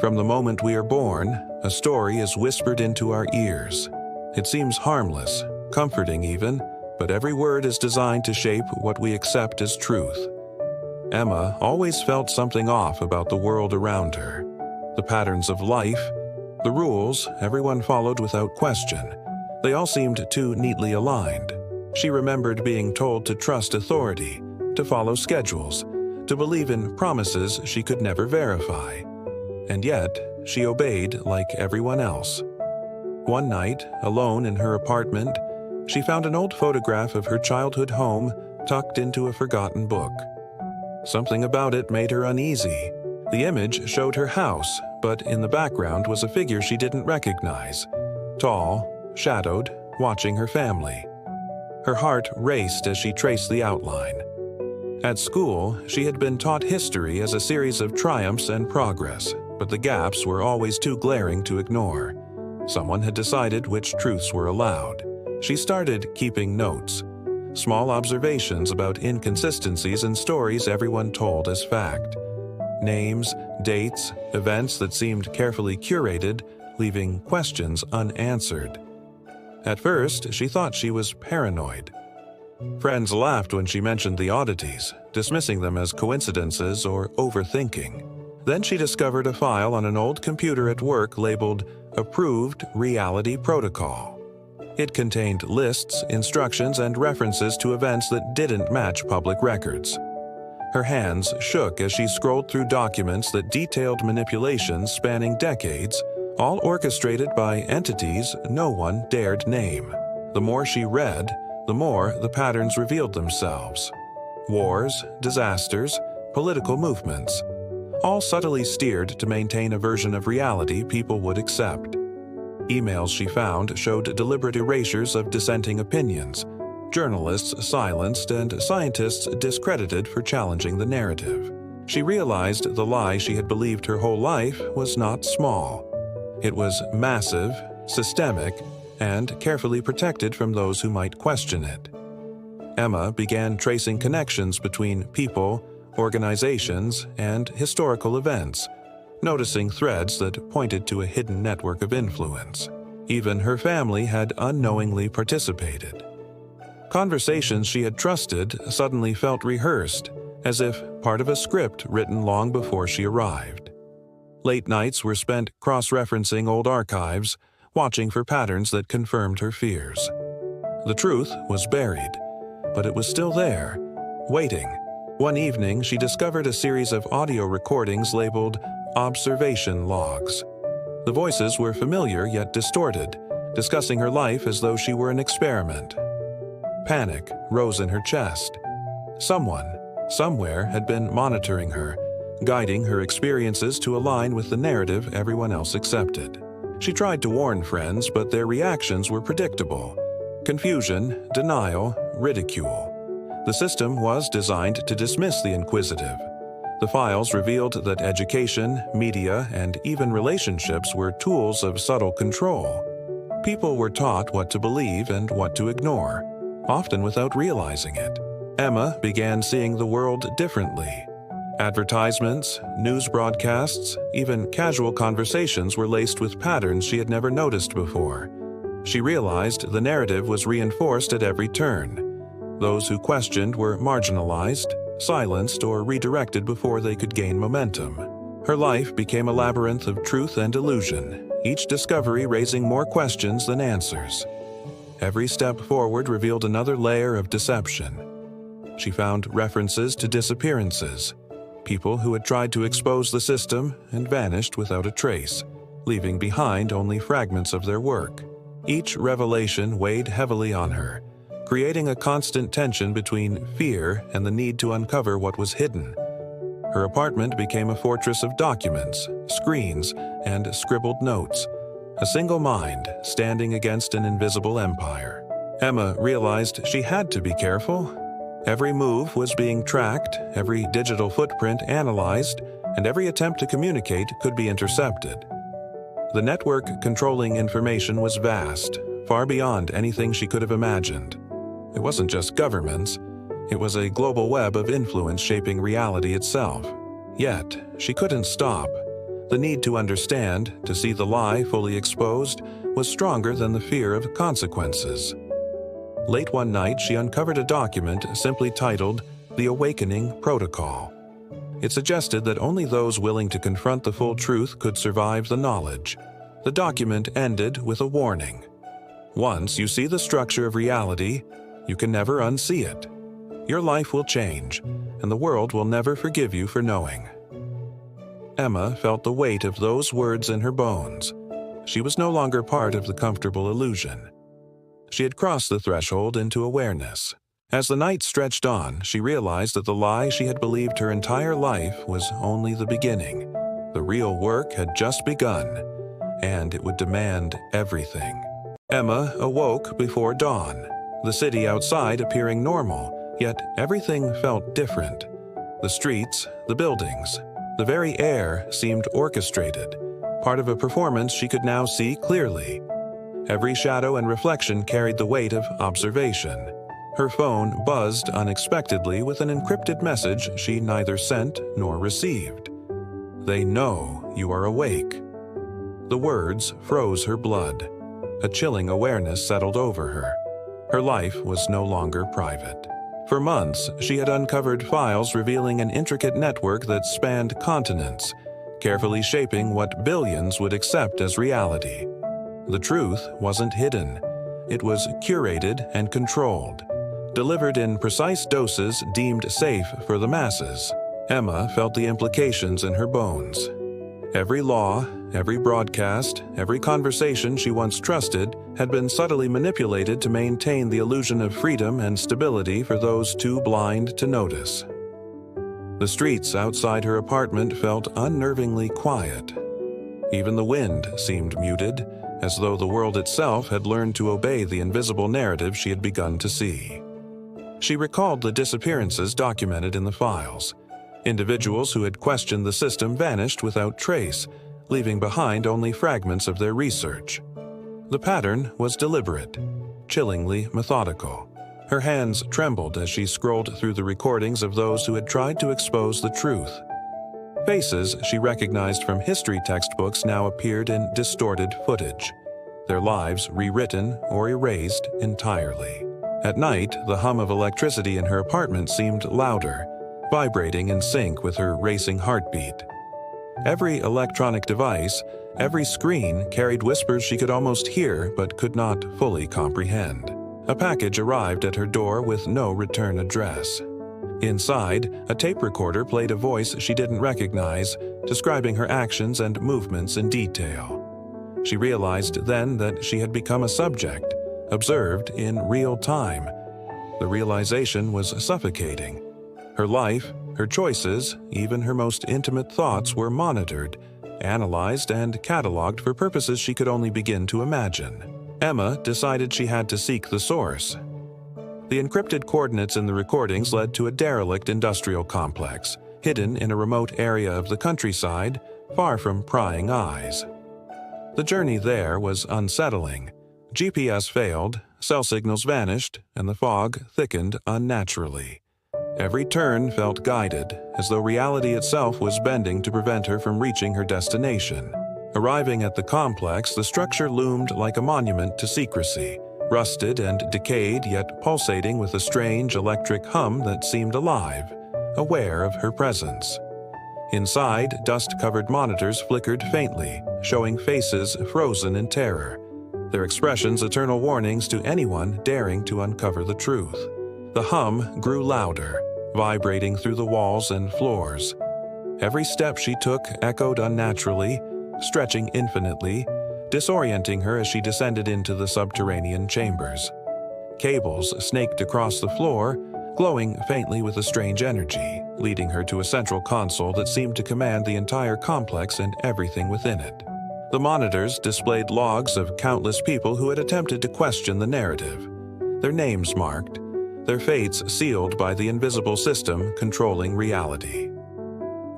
From the moment we are born, a story is whispered into our ears. It seems harmless, comforting even, but every word is designed to shape what we accept as truth. Emma always felt something off about the world around her. The patterns of life, the rules everyone followed without question, they all seemed too neatly aligned. She remembered being told to trust authority, to follow schedules, to believe in promises she could never verify. And yet, she obeyed like everyone else. One night, alone in her apartment, she found an old photograph of her childhood home tucked into a forgotten book. Something about it made her uneasy. The image showed her house, but in the background was a figure she didn't recognize. Tall, shadowed, watching her family. Her heart raced as she traced the outline. At school, she had been taught history as a series of triumphs and progress, but the gaps were always too glaring to ignore. Someone had decided which truths were allowed. She started keeping notes. Small observations about inconsistencies in stories everyone told as fact. Names, dates, events that seemed carefully curated, leaving questions unanswered. At first, she thought she was paranoid. Friends laughed when she mentioned the oddities, dismissing them as coincidences or overthinking. Then she discovered a file on an old computer at work labeled Approved Reality Protocol. It contained lists, instructions, and references to events that didn't match public records. Her hands shook as she scrolled through documents that detailed manipulations spanning decades, all orchestrated by entities no one dared name. The more she read, the more the patterns revealed themselves. Wars, disasters, political movements, all subtly steered to maintain a version of reality people would accept. Emails she found showed deliberate erasures of dissenting opinions, journalists silenced, and scientists discredited for challenging the narrative. She realized the lie she had believed her whole life was not small. It was massive, systemic, and carefully protected from those who might question it. Emma began tracing connections between people, organizations, and historical events, noticing threads that pointed to a hidden network of influence. Even her family had unknowingly participated. Conversations she had trusted suddenly felt rehearsed, as if part of a script written long before she arrived. Late nights were spent cross-referencing old archives, watching for patterns that confirmed her fears. The truth was buried, but it was still there, waiting. One evening, she discovered a series of audio recordings labeled observation logs. The voices were familiar yet distorted, discussing her life as though she were an experiment. Panic rose in her chest. Someone, somewhere, had been monitoring her, guiding her experiences to align with the narrative everyone else accepted. She tried to warn friends, but their reactions were predictable. Confusion, denial, ridicule. The system was designed to dismiss the inquisitive. The files revealed that education, media, and even relationships were tools of subtle control. People were taught what to believe and what to ignore, often without realizing it. Emma began seeing the world differently. Advertisements, news broadcasts, even casual conversations were laced with patterns she had never noticed before. She realized the narrative was reinforced at every turn. Those who questioned were marginalized, silenced, or redirected before they could gain momentum. Her life became a labyrinth of truth and illusion, each discovery raising more questions than answers. Every step forward revealed another layer of deception. She found references to disappearances, people who had tried to expose the system and vanished without a trace, leaving behind only fragments of their work. Each revelation weighed heavily on her, creating a constant tension between fear and the need to uncover what was hidden. Her apartment became a fortress of documents, screens, and scribbled notes, a single mind standing against an invisible empire. Emma realized she had to be careful. Every move was being tracked, every digital footprint analyzed, and every attempt to communicate could be intercepted. The network controlling information was vast, far beyond anything she could have imagined. It wasn't just governments, it was a global web of influence shaping reality itself. Yet, she couldn't stop. The need to understand, to see the lie fully exposed, was stronger than the fear of consequences. Late one night, she uncovered a document simply titled The Awakening Protocol. It suggested that only those willing to confront the full truth could survive the knowledge. The document ended with a warning. Once you see the structure of reality, you can never unsee it. Your life will change, and the world will never forgive you for knowing. Emma felt the weight of those words in her bones. She was no longer part of the comfortable illusion. She had crossed the threshold into awareness. As the night stretched on, she realized that the lie she had believed her entire life was only the beginning. The real work had just begun, and it would demand everything. Emma awoke before dawn, the city outside appearing normal, yet everything felt different. The streets, the buildings, the very air seemed orchestrated, part of a performance she could now see clearly. Every shadow and reflection carried the weight of observation. Her phone buzzed unexpectedly with an encrypted message she neither sent nor received. "They know you are awake." The words froze her blood. A chilling awareness settled over her. Her life was no longer private. For months, she had uncovered files revealing an intricate network that spanned continents, carefully shaping what billions would accept as reality. The truth wasn't hidden. It was curated and controlled, delivered in precise doses deemed safe for the masses. Emma felt the implications in her bones. Every law, every broadcast, every conversation she once trusted had been subtly manipulated to maintain the illusion of freedom and stability for those too blind to notice. The streets outside her apartment felt unnervingly quiet. Even the wind seemed muted, as though the world itself had learned to obey the invisible narrative she had begun to see. She recalled the disappearances documented in the files. Individuals who had questioned the system vanished without trace, leaving behind only fragments of their research. The pattern was deliberate, chillingly methodical. Her hands trembled as she scrolled through the recordings of those who had tried to expose the truth. Faces she recognized from history textbooks now appeared in distorted footage, their lives rewritten or erased entirely. At night, the hum of electricity in her apartment seemed louder, vibrating in sync with her racing heartbeat. Every electronic device, every screen carried whispers she could almost hear but could not fully comprehend. A package arrived at her door with no return address. Inside, a tape recorder played a voice she didn't recognize, describing her actions and movements in detail. She realized then that she had become a subject, observed in real time. The realization was suffocating. Her life, her choices, even her most intimate thoughts were monitored, analyzed, and cataloged for purposes she could only begin to imagine. Emma decided she had to seek the source. The encrypted coordinates in the recordings led to a derelict industrial complex, hidden in a remote area of the countryside, far from prying eyes. The journey there was unsettling. GPS failed, cell signals vanished, and the fog thickened unnaturally. Every turn felt guided, as though reality itself was bending to prevent her from reaching her destination. Arriving at the complex, the structure loomed like a monument to secrecy, rusted and decayed yet pulsating with a strange electric hum that seemed alive, aware of her presence. Inside, dust-covered monitors flickered faintly, showing faces frozen in terror, their expressions eternal warnings to anyone daring to uncover the truth. The hum grew louder, vibrating through the walls and floors. Every step she took echoed unnaturally, stretching infinitely, disorienting her as she descended into the subterranean chambers. Cables snaked across the floor, glowing faintly with a strange energy, leading her to a central console that seemed to command the entire complex and everything within it. The monitors displayed logs of countless people who had attempted to question the narrative, their names marked, their fates sealed by the invisible system controlling reality.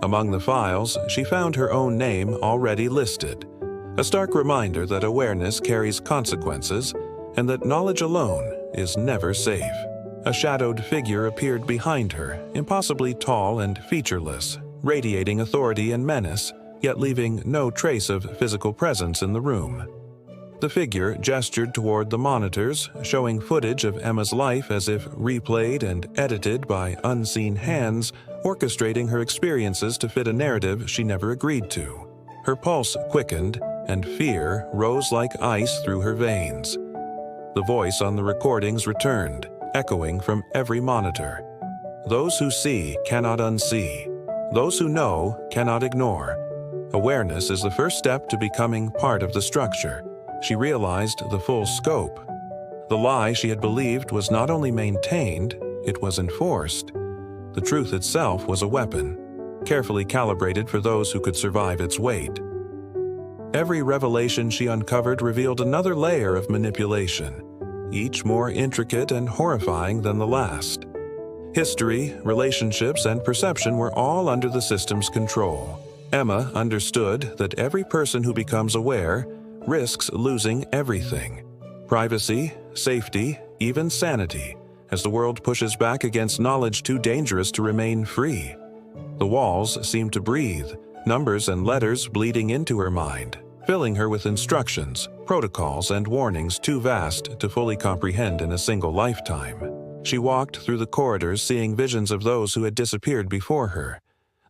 Among the files, she found her own name already listed, a stark reminder that awareness carries consequences and that knowledge alone is never safe. A shadowed figure appeared behind her, impossibly tall and featureless, radiating authority and menace, yet leaving no trace of physical presence in the room. The figure gestured toward the monitors, showing footage of Emma's life as if replayed and edited by unseen hands, orchestrating her experiences to fit a narrative she never agreed to. Her pulse quickened, and fear rose like ice through her veins. The voice on the recordings returned, echoing from every monitor. Those who see cannot unsee. Those who know cannot ignore. Awareness is the first step to becoming part of the structure. She realized the full scope. The lie she had believed was not only maintained, it was enforced. The truth itself was a weapon, carefully calibrated for those who could survive its weight. Every revelation she uncovered revealed another layer of manipulation, each more intricate and horrifying than the last. History, relationships, and perception were all under the system's control. Emma understood that every person who becomes aware risks losing everything: privacy, safety, even sanity, as the world pushes back against knowledge too dangerous to remain free. The walls seemed to breathe, numbers and letters bleeding into her mind, filling her with instructions, protocols, and warnings too vast to fully comprehend in a single lifetime. She walked through the corridors, seeing visions of those who had disappeared before her.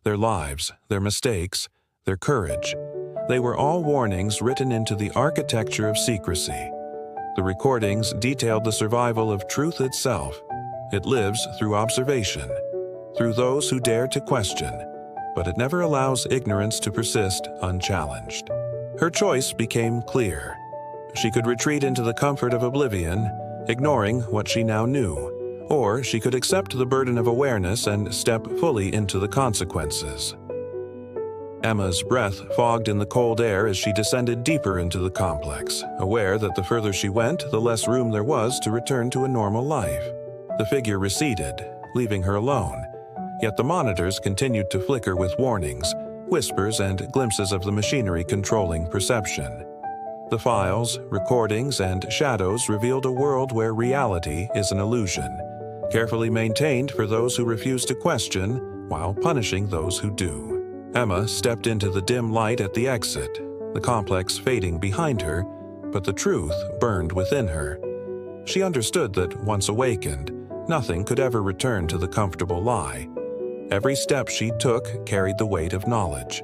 Their lives, their mistakes, their courage. They were all warnings written into the architecture of secrecy. The recordings detailed the survival of truth itself. It lives through observation, through those who dare to question, but it never allows ignorance to persist unchallenged. Her choice became clear. She could retreat into the comfort of oblivion, ignoring what she now knew, or she could accept the burden of awareness and step fully into the consequences. Emma's breath fogged in the cold air as she descended deeper into the complex, aware that the further she went, the less room there was to return to a normal life. The figure receded, leaving her alone, yet the monitors continued to flicker with warnings, whispers, and glimpses of the machinery controlling perception. The files, recordings, and shadows revealed a world where reality is an illusion, carefully maintained for those who refuse to question, while punishing those who do. Emma stepped into the dim light at the exit, the complex fading behind her, but the truth burned within her. She understood that once awakened, nothing could ever return to the comfortable lie. Every step she took carried the weight of knowledge.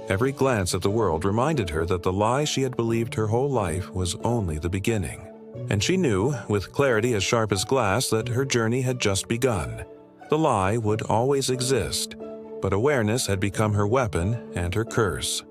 Every glance at the world reminded her that the lie she had believed her whole life was only the beginning. And she knew, with clarity as sharp as glass, that her journey had just begun. The lie would always exist, but awareness had become her weapon and her curse.